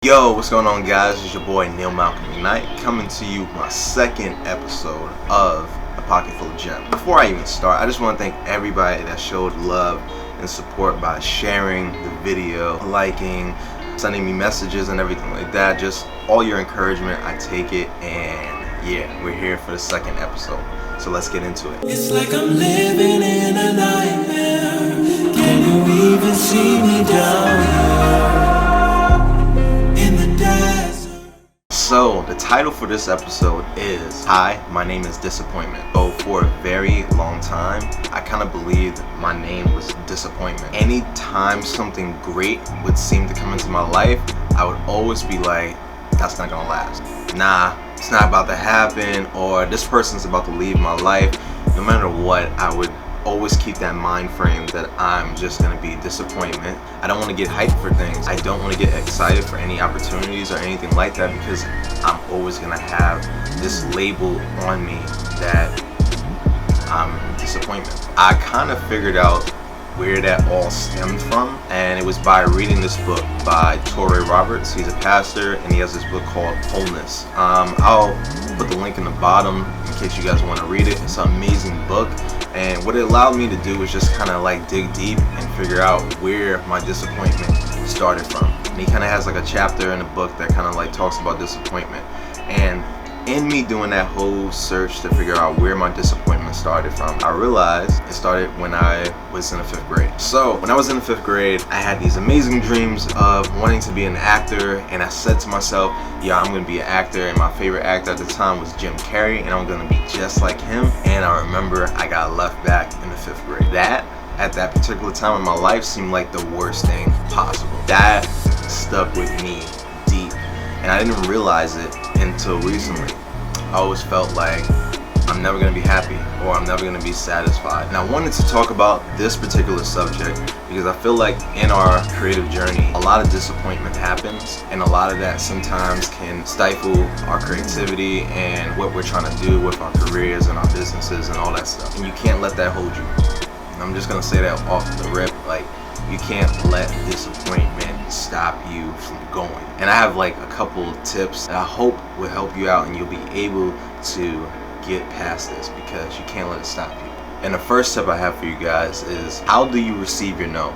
Yo, what's going on, guys? It's your boy Neil Malcolm Knight coming to you with my second episode of A Pocket Full of Gems. Before I even start, I just want to thank everybody that showed love and support by sharing the video, liking, sending me messages and everything like that. Just all your encouragement, I take it, and yeah, we're here for the second episode. So let's get into it. It's like I'm living in a nightmare. Can you even see me down here? So the title for this episode is Hi, my name is Disappointment. So for a very long time, I kind of believed my name was Disappointment. Anytime something great would seem to come into my life, I would always be like, that's not gonna last. Nah, it's not about to happen, or this person's about to leave my life. No matter what, I would always keep that mind frame that I'm just gonna be disappointment. I don't want to get hyped for things. I don't want to get excited for any opportunities or anything like that, because I'm always gonna have this label on me that I'm disappointment. I kind of figured out where that all stemmed from, and it was by reading this book by Touré Roberts. He's a pastor, and he has this book called Wholeness. I'll put the link in the bottom in case you guys want to read it. It's an amazing book, and what it allowed me to do was just kind of like dig deep and figure out where my disappointment started from. And he kind of has like a chapter in the book that kind of like talks about disappointment. And in me doing that whole search to figure out where my disappointment started from, I realized it started when I was in the 5th grade. So when I was in the 5th grade, I had these amazing dreams of wanting to be an actor, and I said to myself, yeah, I'm gonna be an actor, and my favorite actor at the time was Jim Carrey, and I'm gonna be just like him. And I remember I got left back in the 5th grade. That, at that particular time in my life, seemed like the worst thing possible. That stuck with me deep, and I didn't realize it until recently. I always felt like I'm never going to be happy, or I'm never going to be satisfied. And I wanted to talk about this particular subject because I feel like in our creative journey, a lot of disappointment happens, and a lot of that sometimes can stifle our creativity and what we're trying to do with our careers and our businesses and all that stuff. And you can't let that hold you. And I'm just going to say that off the rip, like, you can't let disappointment stop you from going. And I have like a couple tips that I hope will help you out, and you'll be able to get past this, because you can't let it stop you. And the first tip I have for you guys is, how do you receive your no?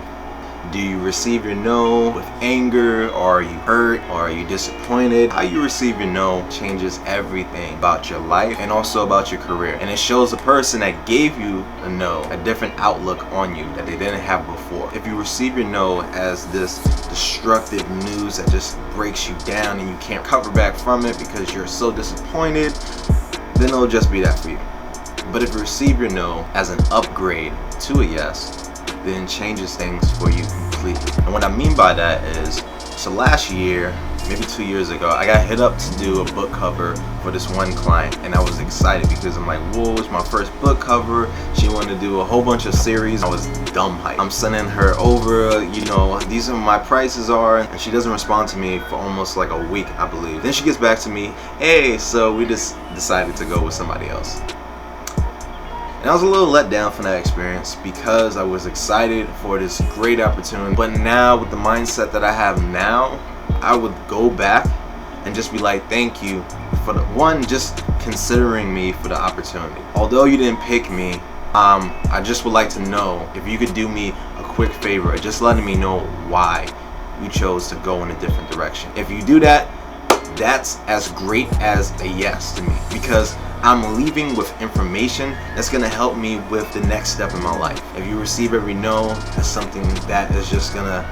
Do you receive your no with anger, or are you hurt, or are you disappointed? How you receive your no changes everything about your life and also about your career. And it shows the person that gave you a no a different outlook on you that they didn't have before. If you receive your no as this destructive news that just breaks you down and you can't cover back from it because you're so disappointed, then it'll just be that for you. But if you receive your no as an upgrade to a yes, then changes things for you completely. And what I mean by that is, so last year, maybe 2 years ago, I got hit up to do a book cover for this one client, and I was excited because I'm like, whoa, it's my first book cover. She wanted to do a whole bunch of series. I was dumb hyped. I'm sending her over, you know, these are my prices are, and she doesn't respond to me for almost like a week, I believe. Then she gets back to me, hey, so we just decided to go with somebody else. And I was a little let down from that experience because I was excited for this great opportunity. But now, with the mindset that I have now, I would go back and just be like, thank you for the one, just considering me for the opportunity. Although you didn't pick me, I just would like to know if you could do me a quick favor, just letting me know why you chose to go in a different direction. If you do that, that's as great as a yes to me, because I'm leaving with information that's gonna help me with the next step in my life. If you receive every no as something that is just gonna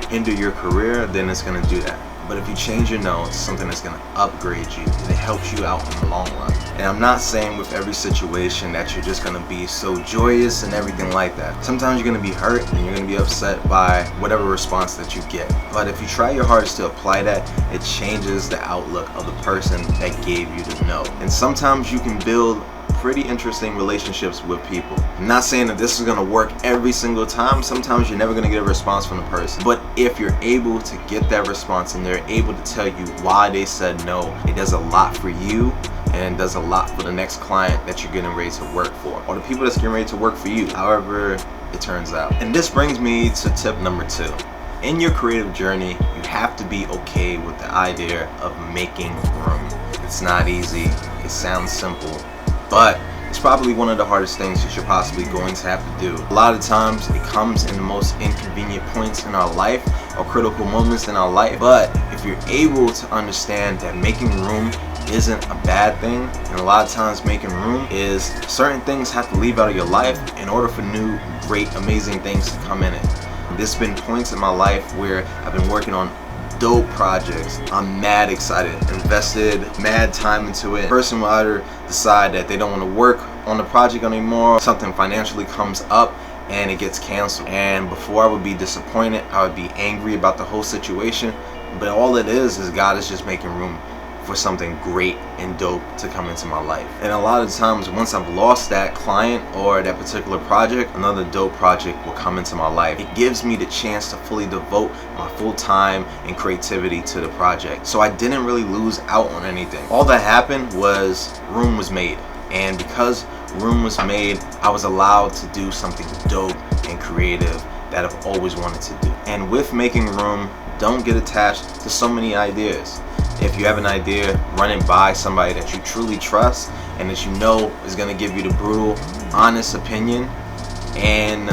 hinder your career, then it's gonna do that. But if you change your no to something that's gonna upgrade you, and it helps you out in the long run. And I'm not saying with every situation that you're just gonna be so joyous and everything like that. Sometimes you're gonna be hurt and you're gonna be upset by whatever response that you get. But if you try your hardest to apply that, it changes the outlook of the person that gave you the no. And sometimes you can build pretty interesting relationships with people. I'm not saying that this is gonna work every single time. Sometimes you're never gonna get a response from the person. But if you're able to get that response and they're able to tell you why they said no, it does a lot for you, and it does a lot for the next client that you're getting ready to work for, or the people that's getting ready to work for you, however it turns out. And this brings me to tip number 2. In your creative journey, you have to be okay with the idea of making room. It's not easy, it sounds simple, but it's probably one of the hardest things that you're possibly going to have to do. A lot of times it comes in the most inconvenient points in our life or critical moments in our life, but if you're able to understand that making room isn't a bad thing, and a lot of times making room is certain things have to leave out of your life in order for new, great, amazing things to come in it. There's been points in my life where I've been working on dope projects. I'm mad excited, invested mad time into it. A person will either decide that they don't want to work on the project anymore, something financially comes up and it gets canceled. And before I would be disappointed, I would be angry about the whole situation, but all it is God is just making room for something great and dope to come into my life. And a lot of times once I've lost that client or that particular project, another dope project will come into my life. It gives me the chance to fully devote my full time and creativity to the project. So I didn't really lose out on anything. All that happened was room was made. And because room was made, I was allowed to do something dope and creative that I've always wanted to do. And with making room, don't get attached to so many ideas. If you have an idea, run it by somebody that you truly trust and that you know is going to give you the brutal, honest opinion, and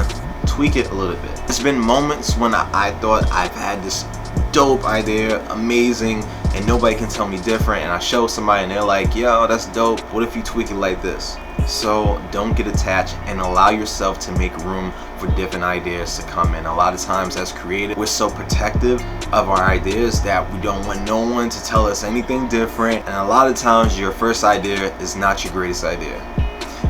tweak it a little bit. There's been moments when I thought I've had this dope idea, amazing, and nobody can tell me different, and I show somebody and they're like, yo, that's dope, what if you tweak it like this? So don't get attached and allow yourself to make room for different ideas to come in. A lot of times as creatives, we're so protective of our ideas that we don't want no one to tell us anything different, and a lot of times your first idea is not your greatest idea.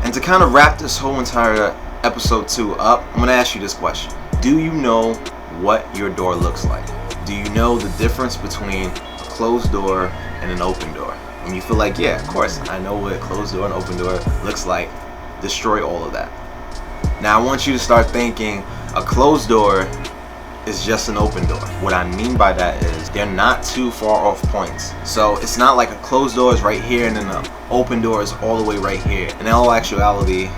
And to kind of wrap this whole entire episode 2 up, I'm going to ask you this question. Do you know what your door looks like? Do you know the difference between a closed door and an open door? And you feel like, yeah, of course, I know what a closed door and open door looks like. Destroy all of that. Now I want you to start thinking a closed door is just an open door. What I mean by that is they're not too far off points. So it's not like a closed door is right here and then the open door is all the way right here. In all actuality,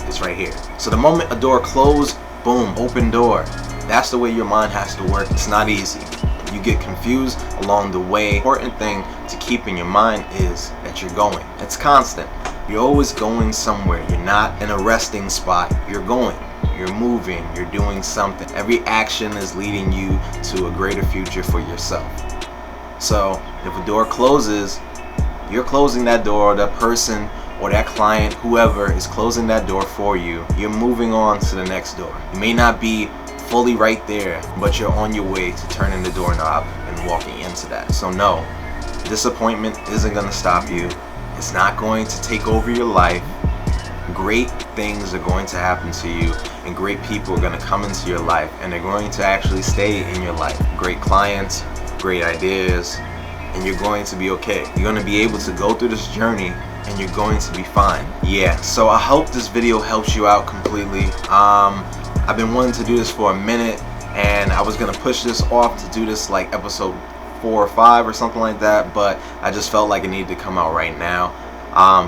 it's right here. So the moment a door closed, boom, open door. That's the way your mind has to work. It's not easy. You get confused along the way. The important thing to keep in your mind is that you're going. It's constant. You're always going somewhere. You're not in a resting spot. You're going. You're moving. You're doing something. Every action is leading you to a greater future for yourself. So if a door closes, you're closing that door. That person or that client, whoever is closing that door for you, you're moving on to the next door. You may not be fully right there, but you're on your way to turning the doorknob and walking into that. So no, disappointment isn't going to stop you. It's not going to take over your life. Great things are going to happen to you, and great people are going to come into your life, and they're going to actually stay in your life. Great clients, great ideas, and you're going to be okay. You're going to be able to go through this journey and you're going to be fine. Yeah, so I hope this video helps you out completely. I've been wanting to do this for a minute, and I was gonna push this off to do this like episode 4 or 5 or something like that, but I just felt like it needed to come out right now.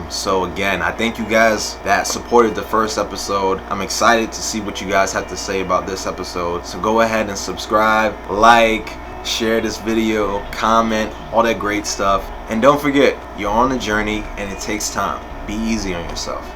So again, I thank you guys that supported the first episode. I'm excited to see what you guys have to say about this episode. So go ahead and subscribe, like, share this video, comment, all that great stuff. And don't forget, you're on a journey and it takes time. Be easy on yourself.